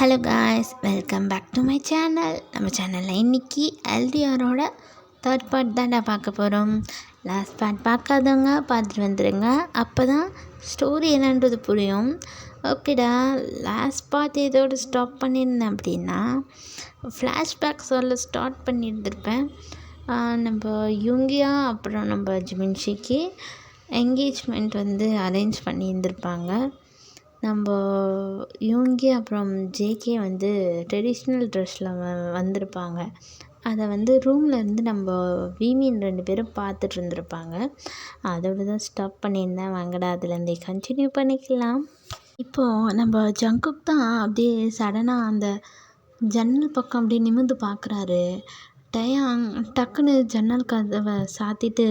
Hello guys, welcome back to my channel. நம்ம சேனலில் இன்றைக்கி எல்டிஆரோட தேர்ட் பார்ட் தான்டா பார்க்க போகிறோம். லாஸ்ட் பார்ட் பார்க்காதவங்க பார்த்துட்டு வந்துடுங்க, அப்போ தான் ஸ்டோரி என்னன்றது புரியும். ஓகேடா, லாஸ்ட் பார்ட் இதோடு ஸ்டாப் பண்ணியிருந்தேன் அப்படின்னா ஃப்ளாஷ்பேக் சொல்ல ஸ்டார்ட் பண்ணியிருந்திருப்பேன். நம்ம யூங்கியா அப்புறம் நம்ம ஜிமின்ஷிக்கு என்கேஜ்மெண்ட் அரேஞ்ச் பண்ணியிருந்திருப்பாங்க. நம்ம யூங்கி அப்புறம் ஜேகே ட்ரெடிஷ்னல் ட்ரெஸ்ஸில் வந்திருப்பாங்க. அதை ரூமில் இருந்து நம்ம வீமின் 2 பேரும் பார்த்துட்டு இருந்திருப்பாங்க. அதோடு தான் ஸ்டாப் பண்ணியிருந்தேன். வாங்கடா அதுலேருந்தே கண்டினியூ பண்ணிக்கலாம். இப்போது நம்ம ஜங்குக் தான் அப்படியே சடனாக அந்த ஜன்னல் பக்கம் அப்படியே நிமிர்ந்து பார்க்குறாரு. டக்குன்னு ஜன்னல் கதவை சாத்திட்டு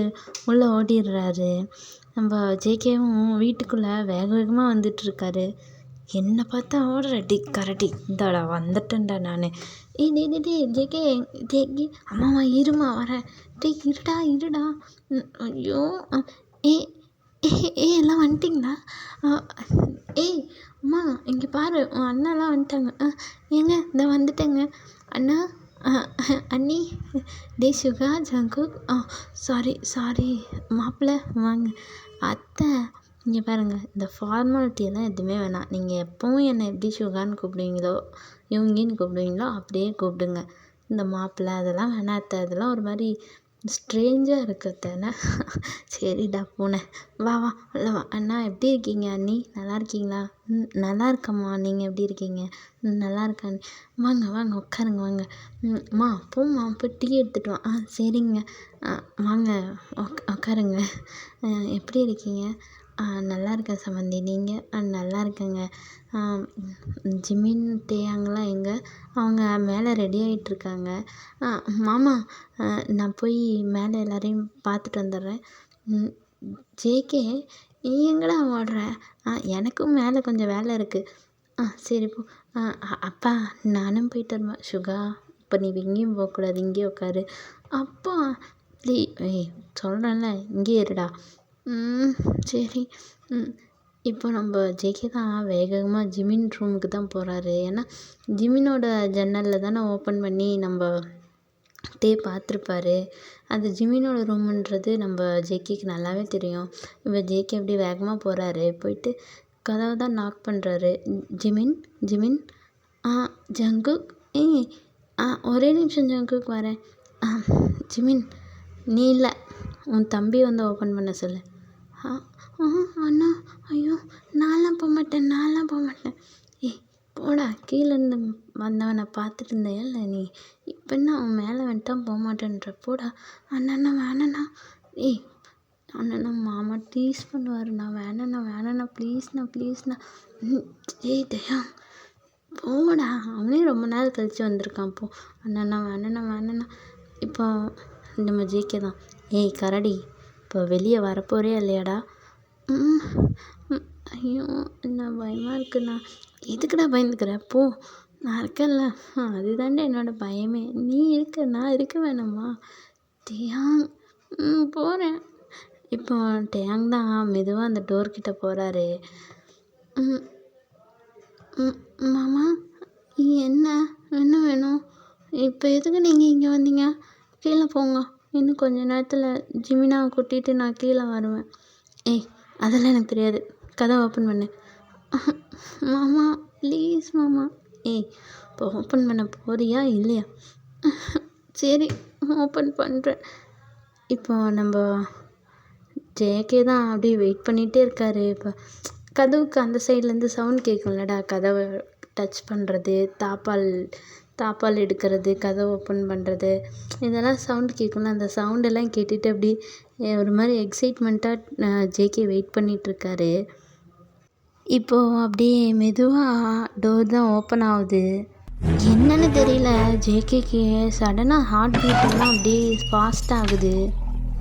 உள்ளே ஓடிடுறாரு. நம்ம ஜேகேவும் வீட்டுக்குள்ளே வேக வேகமாக வந்துட்டுருக்காரு. என்னை பார்த்தா ஓடுற கரடி, இந்தாடா வந்துட்டேன்டா நான். டே ஜேகே அம்மாவா இருமா வரேன். இருடா. ஐயோ ஏ எல்லாம் வந்துட்டிங்களா? அம்மா இங்கே பாரு, உன் அண்ணாலாம் வந்துட்டாங்க. ஏங்க இந்த வந்துட்டேங்க அண்ணா. அண்ணி, டே சுகா, ஜங்குக், சாரி மாப்பிள்ளை வாங்க. அத்தை இங்கே பாருங்கள், இந்த ஃபார்மாலிட்டியெல்லாம் எதுவுமே வேணாம். நீங்கள் எப்போவும் என்னை எப்படி சுகான்னு கூப்பிடுவீங்களோ இவங்கின்னு கூப்பிடுவீங்களோ அப்படியே கூப்பிடுங்க. இந்த மாப்பிள்ளை அதெல்லாம் வேணாம் அத்தை, அதெல்லாம் ஒரு மாதிரி ஸ்ட்ரேஞ்சாக இருக்கத்தானே. சரிடா பூனை, வா உள்ள வா. அண்ணா எப்படி இருக்கீங்க? அண்ணி நல்லா இருக்கீங்களா? நல்லா இருக்கம்மா, நீங்கள் எப்படி இருக்கீங்க? நல்லா இருக்கேன். வாங்க உட்காருங்க வாங்க. அம்மா போம்மா போய் டீ எடுத்துகிட்டு வா. சரிங்க. வாங்க உட்காருங்க. எப்படி இருக்கீங்க? நல்லா இருக்கேன் சம்மந்தி, நீங்கள்? நல்லா இருக்கேங்க. ஜிமின் டேயாங்கெலாம் எங்கே? அவங்க மேலே ரெடி ஆகிட்டுருக்காங்க. மாமா, நான் போய் மேலே எல்லோரையும் பார்த்துட்டு வந்துடுறேன். ஜேகே நீ எங்கடா ஓடுற? எனக்கும் மேலே கொஞ்சம் வேலை இருக்குது. சரி போ. அப்பா நானும் போயிட்டு வருவேன். சுகா, இப்போ நீ எங்கேயும் போகக்கூடாது, இங்கேயே உட்காரு. அப்பா சொல்கிறேன்ல, இங்கே இருடா. சரி. இப்போ நம்ம ஜேகே தான் வேகமாக ஜிமின் ரூமுக்கு தான் போகிறாரு. ஏன்னா ஜிமினோட ஜன்னலில் தானே ஓப்பன் பண்ணி நம்ம பார்த்துருப்பாரு. அது ஜிமினோட ரூமுன்றது நம்ம ஜேகேக்கு நல்லாவே தெரியும். இப்போ ஜேகே அப்படி வேகமாக போகிறாரு. போயிட்டு கதவை தான் நாக் பண்ணுறாரு. ஜிமின் ஜங்குக், ஒரே நிமிஷம் ஜங்குக் வரேன். ஜிமின் நீ இல்லை, உன் தம்பி ஓப்பன் பண்ண சொல்லு. அண்ணா, ஐயோ நான்லாம் போக மாட்டேன். போடா, கீழேருந்து வந்தவனை பார்த்துட்டு இருந்தேன் இல்லை நீ, இப்போ என்ன அவன் மேலே வந்துட்டான் போக மாட்டேன்ற? போடா. அண்ணா வேணண்ணா. அண்ணா மாமா டீஸ் பண்ணுவாருண்ணா. வேணண்ணா ப்ளீஸ்ண்ணா. தயா போடா, அவனே ரொம்ப நாள் கழித்து வந்திருக்கான். போ. அண்ணா வேணண்ணா. இப்போ நம்ம ஜேகே தான், கரடி இப்போ வெளியே வரப்போறே இல்லையாடா? ஐயோ என்ன பயமாக இருக்குண்ணா. எதுக்குடா பயந்துக்கிற? போ, நான் இருக்கேன்ல. அதுதாண்டா என்னோடய பயமே. நீ இருக்க, நான் இருக்க வேணாமா? டேயாங், போகிறேன். இப்போ டேயாங் தான் மெதுவாக அந்த டோர்கிட்ட போகிறாரு. மாமா என்ன வேணும்? இப்போ எதுக்கு நீங்கள் இங்கே வந்தீங்க? கீழே போங்க. இன்னும் கொஞ்ச நேரத்தில் ஜிமினாவை கூட்டிகிட்டு நான் கீழே வருவேன். அதெல்லாம் எனக்கு தெரியாது. கதை ஓப்பன் பண்ணு. மாமா ப்ளீஸ் மாமா. இப்போ ஓப்பன் பண்ண போறியா இல்லையா? சரி ஓப்பன் பண்ணுறேன். இப்போ நம்ம ஜேகே தான் அப்படியே வெயிட் பண்ணிகிட்டே இருக்காரு. இப்போ கதவுக்கு அந்த சைட்லேருந்து சவுண்ட் கேட்கும்லடா, கதவை டச் பண்ணுறது, தாப்பால் எடுக்கிறது, கதவை ஓப்பன் பண்ணுறது, இதெல்லாம் சவுண்ட் கேட்கும்ல. அந்த சவுண்டெல்லாம் கேட்டுட்டு அப்படி ஒரு மாதிரி எக்ஸைட்மெண்ட்டாக ஜேகே வெயிட் பண்ணிகிட்ருக்காரு. இப்போது அப்படியே மெதுவாக டோர் தான் ஓப்பன் ஆகுது. என்னன்னு தெரியல, ஜேகேக்கு சடனாக ஹார்ட் பீட்டெல்லாம் அப்படியே ஃபாஸ்ட் ஆகுது.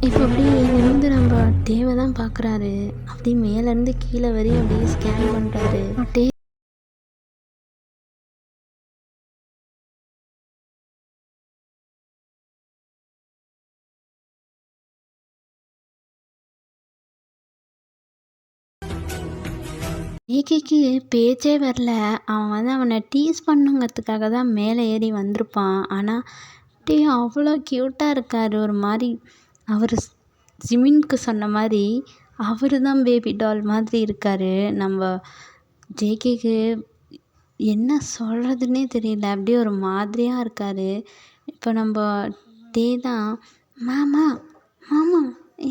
இப்போ அப்படியே நிமிர்ந்து நம்ம தேவை தான் பார்க்குறாரு. அப்படியே மேலேருந்து கீழே வரையும் அப்படியே ஸ்கேன் பண்ணுறாரு. ஏகேக்கு பேச்சே வரல. அவன் வந்து அவனை டீஸ் பண்ணுங்கிறதுக்காக தான் மேலே ஏறி வந்திருப்பான். ஆனால் அவ்வளோ க்யூட்டாக இருக்கார். ஒரு மாதிரி அவர் ஜிமின்க்கு சொன்ன மாதிரி அவர் தான் பேபி டால் மாதிரி இருக்கார். நம்ம ஜேகேக்கு என்ன சொல்கிறதுனே தெரியல. அப்படியே ஒரு மாதிரியாக இருக்கார். இப்போ நம்ம தான் மாமா மாமா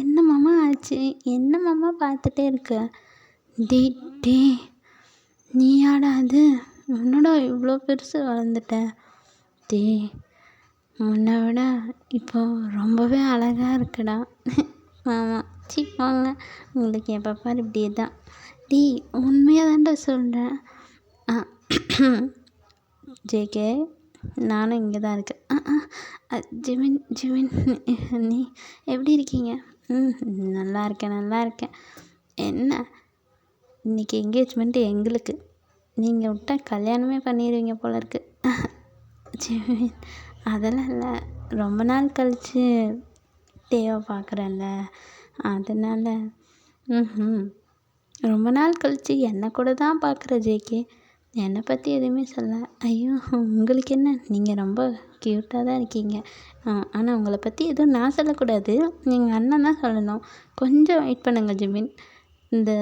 என்ன மாமா ஆச்சு, என்ன மாமா பார்த்துட்டே இருக்க, டே நீயாடா அது, உன்னோட இவ்வளோ பெருசு வளர்ந்துட்ட, டே முன்னை விட இப்போ ரொம்பவே அழகாக இருக்குடா மாமா. வாங்க, உங்களுக்கு எப்போ பாரு இப்படியே தான். உண்மையாக தான்டா சொல்கிறேன். ஜேகே நானும் இங்கே தான் இருக்கேன். ஜிமின் நீ எப்படி இருக்கீங்க? நல்லா இருக்கேன். என்ன இன்றைக்கி என்கேஜ்மெண்ட்டு எங்களுக்கு, நீங்கள் விட்டா கல்யாணமே பண்ணிடுவீங்க போல இருக்கு. ஜிமின் அதெல்லாம் இல்லை, ரொம்ப நாள் கழித்து டேவை பார்க்குறேன்ல அதனால். ரொம்ப நாள் கழித்து என்னை கூட தான் பார்க்குற ஜேகே, என்னை பற்றி எதுவுமே சொல்ல. ஐயோ உங்களுக்கு என்ன, நீங்கள் ரொம்ப க்யூட்டாக தான் இருக்கீங்க. ஆனால் உங்களை பற்றி எதுவும் நான் சொல்லக்கூடாது, நீங்கள் அண்ணன் தான் சொல்லணும். கொஞ்சம் வெயிட் பண்ணுங்கள் ஜிமின், இந்த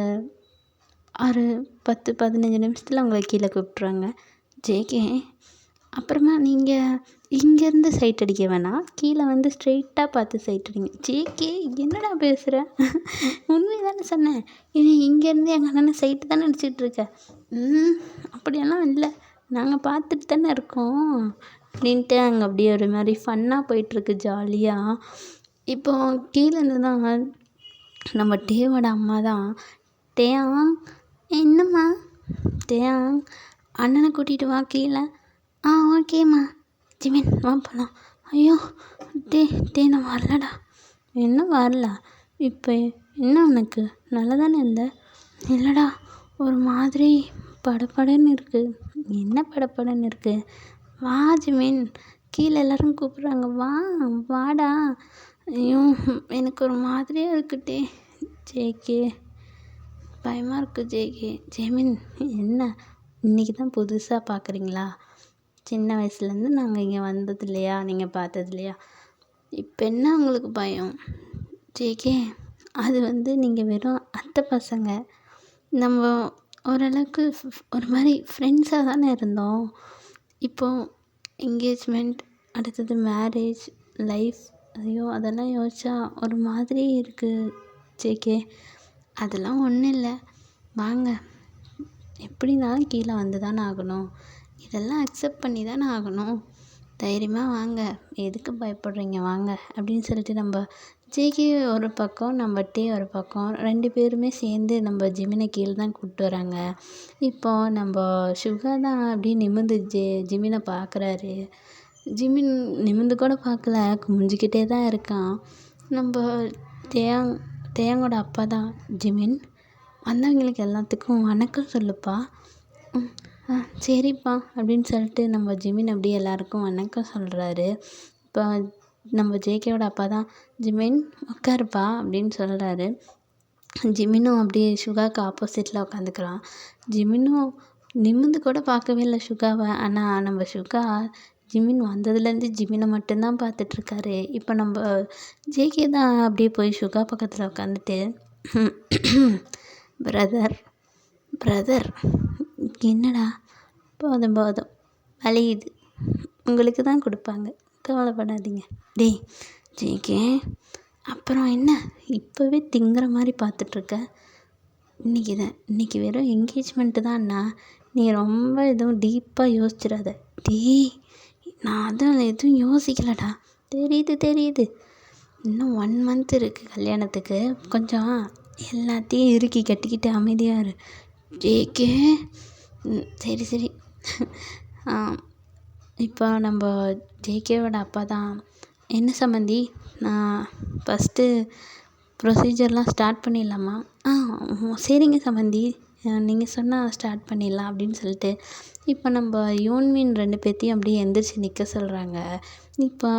10-15 நிமிஷத்தில் உங்களை கீழே கூப்பிட்ருவாங்க. ஜேகே அப்புறமா நீங்கள் இங்கேருந்து சைட் அடிக்க வேணாம், கீழே வந்து ஸ்ட்ரெயிட்டாக பார்த்து சைட் அடிங்க. ஜேகே என்னடா பேசுகிற, உண்மை தானே சொன்னேன். இங்கேருந்து எங்கள் அண்ணனை சைட்டு தானே அடிச்சிட்டு இருக்க. அப்படியெல்லாம் இல்லை, நாங்கள் பார்த்துட்டு தானே இருக்கோம் அப்படின்ட்டு அங்கே அப்படியே ஒரு மாதிரி ஃபன்னாக போயிட்டுருக்கு ஜாலியாக. இப்போ கீழேருந்து தான் நம்ம டேவோட அம்மா தான், டேயாங் என்னம்மா, டேயாங் அண்ணனை கூட்டிகிட்டு வா கீழே. ஓகேம்மா. ஜிமின் வா போகலாம். ஐயோ நான் வரலடா. என்ன வரல, இப்போ என்ன உனக்கு, நல்லா தானே இருந்த? இல்லைடா ஒரு மாதிரி படபடன்னு இருக்குது. என்ன படபடன்னு இருக்குது? வா ஜிமின், கீழே எல்லோரும் கூப்பிட்றாங்க, வாடா. ஐயோ எனக்கு ஒரு மாதிரியாக இருக்குட்டே. ஜேகே பயமாக இருக்குது ஜேகே. ஜெமின் என்ன இன்றைக்கி தான் புதுசாக பார்க்குறீங்களா? சின்ன வயசுலேருந்து நாங்கள் இங்கே வந்தது இல்லையா, நீங்கள் பார்த்தது இல்லையா? இப்போ என்ன உங்களுக்கு பயம்? ஜேகே அது வந்து நீங்கள் வெறும் அத்தை பசங்க, நம்ம ஓரளவுக்கு ஒரு மாதிரி ஃப்ரெண்ட்ஸாக தானே இருந்தோம். இப்போது என்கேஜ்மெண்ட், அடுத்தது மேரேஜ் லைஃப், ஐயோ அதெல்லாம் யோசிச்சா ஒரு மாதிரி இருக்குது ஜேகே. அதெல்லாம் ஒன்றும் இல்லை, வாங்க, எப்படினாலும் கீழே வந்து தானே ஆகணும், இதெல்லாம் அக்செப்ட் பண்ணி தானே ஆகணும். தைரியமாக வாங்க, எதுக்கு பயப்படுறீங்க, வாங்க அப்படின்னு சொல்லிட்டு நம்ம ஜேகே ஒரு பக்கம், நம்ம டே ஒரு பக்கம், 2 பேருமே சேர்ந்து நம்ம ஜிமினை கீழே தான் கூப்பிட்டு வராங்க. இப்போது நம்ம சுகா தான் அப்படியே நிமிர்ந்து ஜிமினை பார்க்குறாரு. ஜிமின் நிமிர்ந்து கூட பார்க்கல, குமிஞ்சிக்கிட்டே தான் இருக்கான். நம்ம தேயாங்கோட அப்பா தான், ஜிமின் வந்தவங்களுக்கு எல்லாத்துக்கும் வணக்கம் சொல்லுப்பா. சரிப்பா அப்படின்னு சொல்லிட்டு நம்ம ஜிமின் அப்படியே எல்லாருக்கும் வணக்கம் சொல்கிறாரு. இப்போ நம்ம ஜேகேவோட அப்பா தான், ஜிமின் உட்காருப்பா அப்படின்னு சொல்கிறாரு. ஜிமினும் அப்படியே சுகாவுக்கு ஆப்போசிட்டில் உட்காந்துக்கிறான். ஜிமினும் நிமிர்ந்து கூட பார்க்கவே இல்லை சுகாவை. ஆனால் நம்ம சுகா ஜிமின் வந்ததுலேருந்து ஜிமினை மட்டும்தான் பார்த்துட்ருக்காரு. இப்போ நம்ம ஜேகே தான் அப்படியே போய் சுகா பக்கத்தில் உட்காந்துட்டு, பிரதர் என்னடா, போதும் வலியுது, உங்களுக்கு தான் கொடுப்பாங்க, கவலைப்படாதீங்க. ஜேகே அப்புறம் என்ன இப்போவே திங்குற மாதிரி பார்த்துட்ருக்க? இன்றைக்கி வெறும் என்கேஜ்மெண்ட்டு தான்ண்ணா, நீ ரொம்ப எதுவும் டீப்பாக யோசிச்சிடாத. நான் அதான் எதுவும் யோசிக்கலடா, தெரியுது. இன்னும் 1 மந்த் இருக்குது கல்யாணத்துக்கு, கொஞ்சம் எல்லாத்தையும் இறுக்கி கட்டிக்கிட்டு அமைதியாக இரு. ஜேகே சரி. இப்போ நம்ம ஜேகேவோட அப்பா தான், என்ன சம்மந்தி, நான் ஃபஸ்ட்டு ப்ரொசீஜர்லாம் ஸ்டார்ட் பண்ணிடலாமா? சரிங்க சம்மந்தி, நீங்கள் சொன்னால் ஸ்டார்ட் பண்ணிடலாம் அப்படின்னு சொல்லிட்டு இப்போ நம்ம யூன்மின் 2 பேர்த்தையும் அப்படியே எந்திரிச்சு நிற்க சொல்கிறாங்க. இப்போ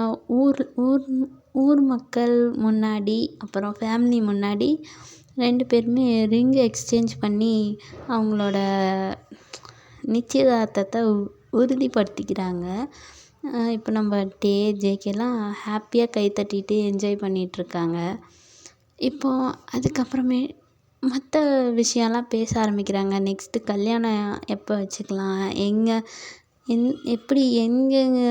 ஊர் மக்கள் முன்னாடி, அப்புறம் ஃபேமிலி முன்னாடி 2 பேருமே ரிங் எக்ஸ்சேஞ்ச் பண்ணி அவங்களோட நிச்சயதார்த்தத்தை உறுதிப்படுத்திக்கிறாங்க. இப்போ நம்ம ஜேகேலாம் ஹாப்பியாக கை தட்டிட்டு என்ஜாய் பண்ணிகிட்ருக்காங்க. இப்போது அதுக்கப்புறமே மற்ற விஷயம்லாம் பேச ஆரம்பிக்கிறாங்க. நெக்ஸ்ட்டு கல்யாணம் எப்போ வச்சுக்கலாம், எப்படி எங்கெங்க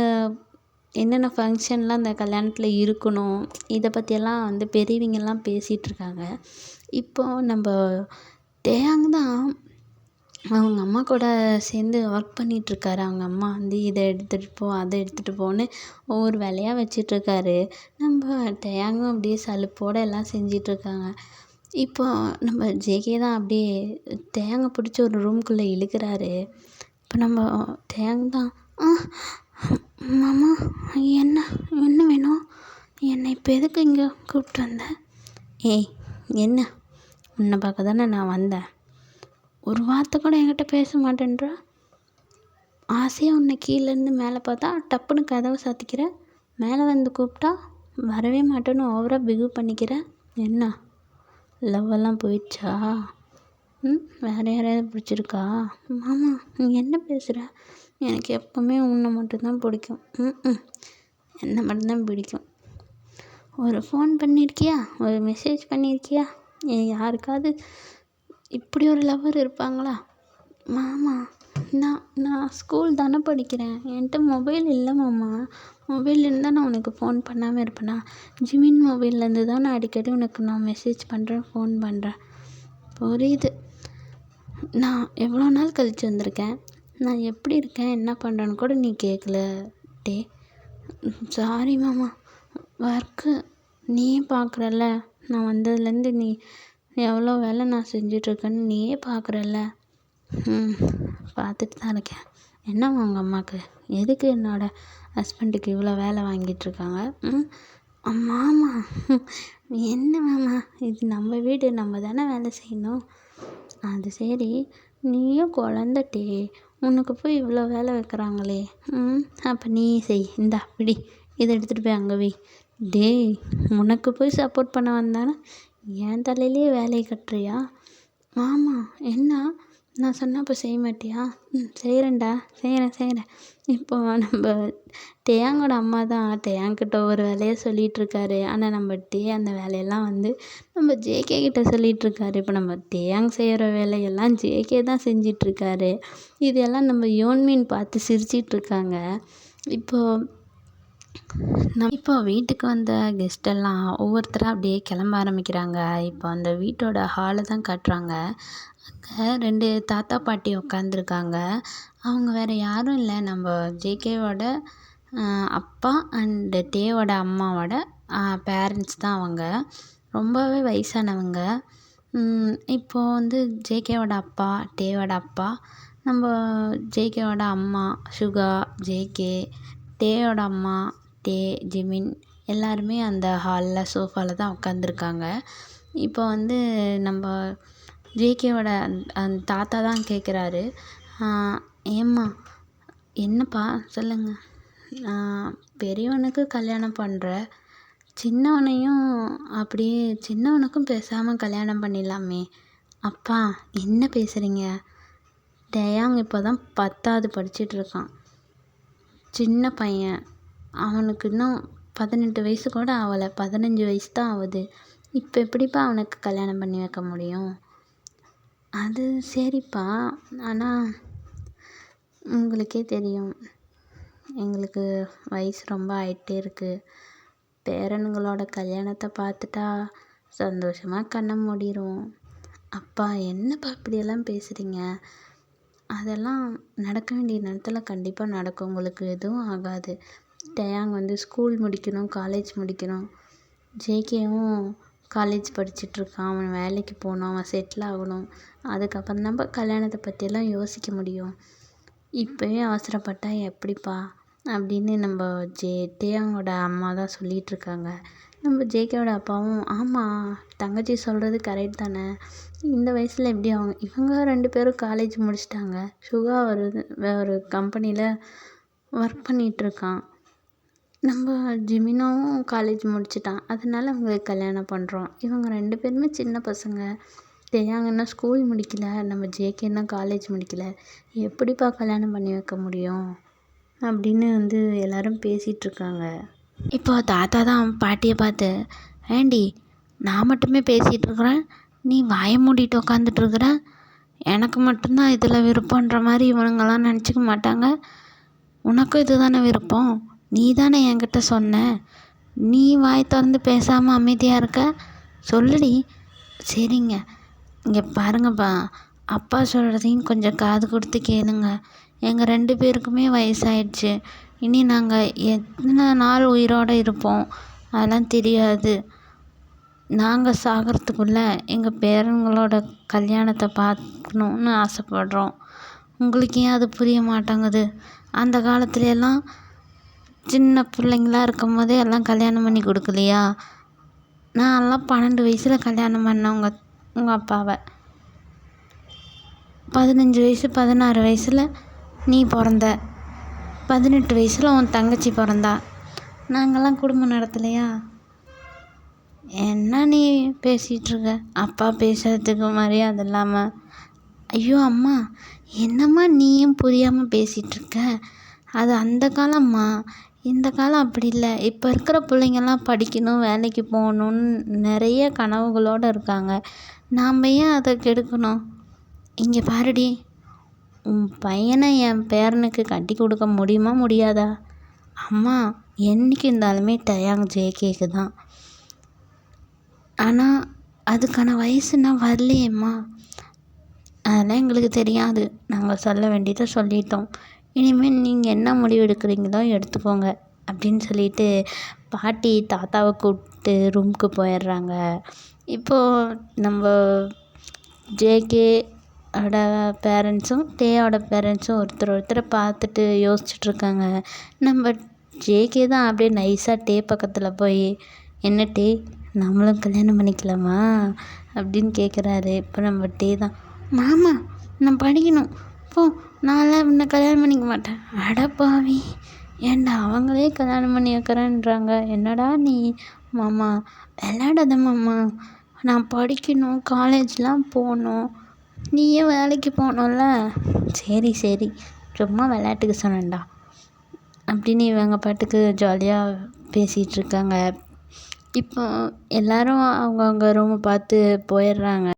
என்னென்ன ஃபங்க்ஷன்லாம் அந்த கல்யாணத்தில் இருக்கணும், இதை பற்றியெல்லாம் வந்து பெரியவங்கெல்லாம் பேசிகிட்ருக்காங்க. இப்போது நம்ம டேயாங் தான் அவங்க அம்மா கூட சேர்ந்து ஒர்க் பண்ணிகிட்ருக்காரு. அவங்க அம்மா வந்து இதை எடுத்துகிட்டு போ, அதை எடுத்துகிட்டு போன்னு ஒவ்வொரு வேலையாக வச்சிட்ருக்காரு. நம்ம டேயாங்கும் அப்படியே சலுப்போடு எல்லாம் செஞ்சிட்ருக்காங்க. இப்போ நம்ம ஜேகே தான் அப்படியே டேயாங்கை பிடிச்சி ஒரு ரூம்குள்ளே இழுக்கிறாரு. இப்போ நம்ம டேயாங் தான் மாமா என்ன என்ன வேணும், என்னை இப்போ எதுக்கு இங்கே கூப்பிட்டு வந்த? ஏய் என்ன, உன்னை பார்க்க தானே நான் வந்தேன், ஒரு வார்த்தை கூட என்கிட்ட பேச மாட்டேன்றா. ஆசையாக உன்னை கீழேருந்து மேலே பார்த்தா டப்புன்னு கதவை சாத்திக்கிற, மேலே வந்து கூப்பிட்டா வரவே மாட்டேன்னு ஓவராக பிகு பண்ணிக்கிற. என்ன லவ்வெல்லாம் போயிடுச்சா? வேறு யாரையாவது பிடிச்சிருக்கா? மாமா நீ என்ன பேசுகிற? எனக்கு எப்போவுமே உன்னை மட்டும்தான் பிடிக்கும். என்னை மட்டும்தான் பிடிக்கும். ஒரு ஃபோன் பண்ணியிருக்கியா, ஒரு மெசேஜ் பண்ணியிருக்கியா? யாருக்காவது இப்படி ஒரு லவ்வர் இருப்பாங்களா? மாமா நான் ஸ்கூல் தானே படிக்கிறேன், என்கிட்ட மொபைல் இல்லை மாமா. மொபைல் இருந்தால் நான் உனக்கு ஃபோன் பண்ணாமல் இருப்பேனா? ஜிமின் மொபைல்லேருந்து தான் நான் அடிக்கடி உனக்கு நான் மெசேஜ் பண்ணுறேன், ஃபோன் பண்ணுறேன். புரியுது, நான் எவ்வளோ நாள் கழித்து வந்திருக்கேன், நான் எப்படி இருக்கேன் என்ன பண்ணுறேன்னு கூட நீ கேட்கல. சாரி மாமா, ஒர்க்கு நீயே பார்க்குறல்ல, நான் வந்ததுலேருந்து நீ எவ்வளோ வேலை நான் செஞ்சிட்ருக்கேன்னு நீயே பார்க்குறல்ல. பார்த்துட்டு தான் இருக்கேன். என்னம்மா உங்கள் அம்மாவுக்கு எதுக்கு என்னோடய ஹஸ்பண்டுக்கு இவ்வளோ வேலை வாங்கிட்டுருக்காங்க? மாமா என்ன மாமா, இது நம்ம வீடு, நம்ம தானே வேலை செய்யணும். அது சரி, நீயும் குழந்தட்டே, உனக்கு போய் இவ்வளோ வேலை வைக்கிறாங்களே. அப்போ நீ செய், இந்தா பிடி, இதை எடுத்துகிட்டு போய் அங்கே வை. டேய், உனக்கு போய் சப்போர்ட் பண்ண வந்தானே என் தலையிலே வேலையை கட்டுறியா? மாமா என்ன, நான் சொன்னால் இப்போ செய்ய மாட்டியா? செய்கிறேன்டா, செய்கிறேன். இப்போ நம்ம டேயாங்கோட அம்மா தான் டேயாங்கிட்ட ஒரு வேலையை சொல்லிகிட்ருக்காரு. ஆனால் நம்ம அந்த வேலையெல்லாம் வந்து நம்ம ஜேகே கிட்ட சொல்லிகிட்ருக்காரு. இப்போ நம்ம டேயாங் செய்கிற வேலையெல்லாம் ஜேகே தான் செஞ்சிட்ருக்காரு. இதெல்லாம் நம்ம யோன்மின் பார்த்து சிரிச்சிட்ருக்காங்க. இப்போ வீட்டுக்கு வந்த கெஸ்ட்டெல்லாம் ஒவ்வொருத்தராக அப்படியே கிளம்ப ஆரம்பிக்கிறாங்க. இப்போ அந்த வீட்டோட ஹாலை தான் காட்டுறாங்க. அங்கே 2 தாத்தா பாட்டி உட்காந்துருக்காங்க. அவங்க வேறு யாரும் இல்லை, நம்ம ஜேகேவோட அப்பா அண்டு டேவோட அம்மாவோட பேரண்ட்ஸ் தான் அவங்க. ரொம்பவே வயசானவங்க. இப்போது வந்து ஜேகேவோட அப்பா, டேவோட அப்பா, நம்ம ஜேகேவோட அம்மா சுகா, ஜேகே, டேயோட அம்மா ஜிமின் எல்லாருமே அந்த ஹாலில் சோஃபாவில் தான் உட்காந்துருக்காங்க. இப்போ வந்து நம்ம ஜேகேவோட அந்த தாத்தா தான் கேட்குறாரு, ஏம்மா என்னப்பா சொல்லுங்க, பெரியவனுக்கு கல்யாணம் பண்ணுற, சின்னவனையும் அப்படியே சின்னவனுக்கும் பேசாமல் கல்யாணம் பண்ணிடலாமே. அப்பா என்ன பேசுகிறீங்க? டேயாங் இப்போ தான் 10வது படிச்சிட்ருக்கான், சின்ன பையன், அவனுக்கு இன்னும் 18 வயசு கூட ஆகலை, 15 வயசு தான் ஆகுது. இப்போ எப்படிப்பா அவனுக்கு கல்யாணம் பண்ணி வைக்க முடியும்? அது சரிப்பா, ஆனால் உங்களுக்கே தெரியும், எங்களுக்கு வயசு ரொம்ப ஆகிட்டே இருக்குது. பேரனுங்களோட கல்யாணத்தை பார்த்துட்டா சந்தோஷமாக கண்ணை மூடிடுவோம். அப்பா என்னப்பா இப்படியெல்லாம் பேசுகிறீங்க? அதெல்லாம் நடக்க வேண்டிய நேரத்தில் கண்டிப்பாக நடக்கும், உங்களுக்கு எதுவும் ஆகாது. டேயாங் வந்து ஸ்கூல் முடிக்கணும், காலேஜ் முடிக்கணும். ஜேகேவும் காலேஜ் படிச்சிட்ருக்கான், அவன் வேலைக்கு போகணும், அவன் செட்டில் ஆகணும். அதுக்கப்புறம் நம்ம கல்யாணத்தை பற்றியெல்லாம் யோசிக்க முடியும். இப்போவே அவசரப்பட்டால் எப்படிப்பா அப்படின்னு நம்ம டேயாங்கோட அம்மா தான் சொல்லிகிட்ருக்காங்க. நம்ம ஜேகேவோட அப்பாவும் ஆமாம், தங்கச்சி சொல்கிறது கரெக்ட் தானே, இந்த வயசில் எப்படி இவங்க 2 பேரும் காலேஜ் முடிச்சிட்டாங்க. சுகா ஒரு கம்பெனியில் ஒர்க் பண்ணிகிட்ருக்கான். நம்ம ஜெமினாவும் காலேஜ் முடிச்சிட்டான். அதனால அவங்களுக்கு கல்யாணம் பண்ணுறோம். இவங்க 2 பேருமே சின்ன பசங்க. தெரியாங்கன்னா ஸ்கூல் முடிக்கல. நம்ம ஜேகேன்னா காலேஜ் முடிக்கல. எப்படிப்பா கல்யாணம் பண்ணி வைக்க முடியும்? அப்படின்னு எல்லாரும் பேசிகிட்ருக்காங்க. இப்போ தாத்தா தான் பாட்டியை பார்த்து, ஏண்டி நான் மட்டுமே பேசிகிட்ருக்குறேன், நீ வாயை மூடிட்டு உக்காந்துட்ருக்குற, எனக்கு மட்டும்தான் இதில் விருப்பன்ற மாதிரி இவனுங்கெல்லாம் நினச்சிக்க மாட்டாங்க. உனக்கும் இது தானே விருப்பம், நீ தானே என்கிட்ட சொன்ன, நீ வாய் திறந்து பேசாமல் அமைதியாக இருக்க, சொல்லுடி. சரிங்க, இங்கே பாருங்கப்பா, அப்பா சொல்கிறதையும் கொஞ்சம் காது கொடுத்து கேளுங்க. எங்கள் 2 பேருக்குமே வயசாயிடுச்சு. இனி நாங்கள் எத்தனை நாள் உயிரோடு இருப்போம் அதெல்லாம் தெரியாது. நாங்கள் சாகிறதுக்குள்ளே எங்கள் பேரங்களோட கல்யாணத்தை பார்க்கணுன்னு ஆசைப்படுறோம். உங்களுக்கு ஏன் அது புரிய மாட்டேங்குது? அந்த காலத்துலலாம் சின்ன பிள்ளைங்களா இருக்கும் போதே எல்லாம் கல்யாணம் பண்ணி கொடுக்கலையா? நான்லாம் 12 வயசில் கல்யாணம் பண்ணேன் உங்கள் அப்பாவை. 15 வயசு 16 வயசில் நீ பிறந்த, 18 வயசில் உன் தங்கச்சி பிறந்தா. நாங்கள்லாம் குடும்பம் நடத்தலையா? என்ன நீ பேசிகிட்ருக்க? அப்பா பேசுகிறதுக்கு மரியாதை இல்லாமல். ஐயோ அம்மா, என்னம்மா நீயும் புரியாமல் பேசிகிட்ருக்க? அது அந்த காலம்மா, இந்த காலம் அப்படி இல்லை. இப்போ இருக்கிற பிள்ளைங்கள்லாம் படிக்கணும், வேலைக்கு போகணுன்னு நிறைய கனவுகளோடு இருக்காங்க. நாம் ஏன் அதை கெடுக்கணும்? இங்கே பாருடி, உன் பையனை என் பேரனுக்கு கட்டி கொடுக்க முடியுமா முடியாதா? அம்மா, என்றைக்கு இருந்தாலுமே டயாங் ஜேகேக்கு தான். ஆனால் அதுக்கான வயசுன்னா வரலையேம்மா. அதெல்லாம் எங்களுக்கு தெரியாது. நாங்கள் சொல்ல வேண்டியதை சொல்லிட்டோம். இனிமேல் நீங்கள் என்ன முடிவு எடுக்கிறீங்களோ எடுத்துக்கோங்க அப்படின்னு சொல்லிட்டு பாட்டி தாத்தாவை கூப்பிட்டு ரூமுக்கு போயிடுறாங்க. இப்போது நம்ம ஜேகேயோட பேரண்ட்ஸும் டேயோட பேரண்ட்ஸும் ஒருத்தரை பார்த்துட்டு யோசிச்சுட்ருக்காங்க. நம்ம ஜேகே தான் அப்படியே நைஸாக டே பக்கத்தில் போய், என்ன டே, நம்மளும் கல்யாணம் பண்ணிக்கலாமா அப்படின்னு கேட்குறாரு. இப்போ நம்ம டே தான், மாமா நான் படிக்கணும், போ, நான்லாம் இன்னும் கல்யாணம் பண்ணிக்க மாட்டேன். அடப்பாவி, ஏன்டா அவங்களே கல்யாணம் பண்ணி வைக்கிறேன்றாங்க, என்னடா நீ? மாமா விளையாடாத மாமா, நான் படிக்கணும், காலேஜ்லாம் போகணும், நீயும் வேலைக்கு போகணும்ல. சரி சரி, சும்மா விளையாட்டுக்கு சொன்னேன்டா அப்படின்னு இவங்க பாட்டுக்கு ஜாலியாக பேசிகிட்ருக்காங்க. இப்போ எல்லோரும் அவங்கவுங்க ரூமை பார்த்து போயிடுறாங்க.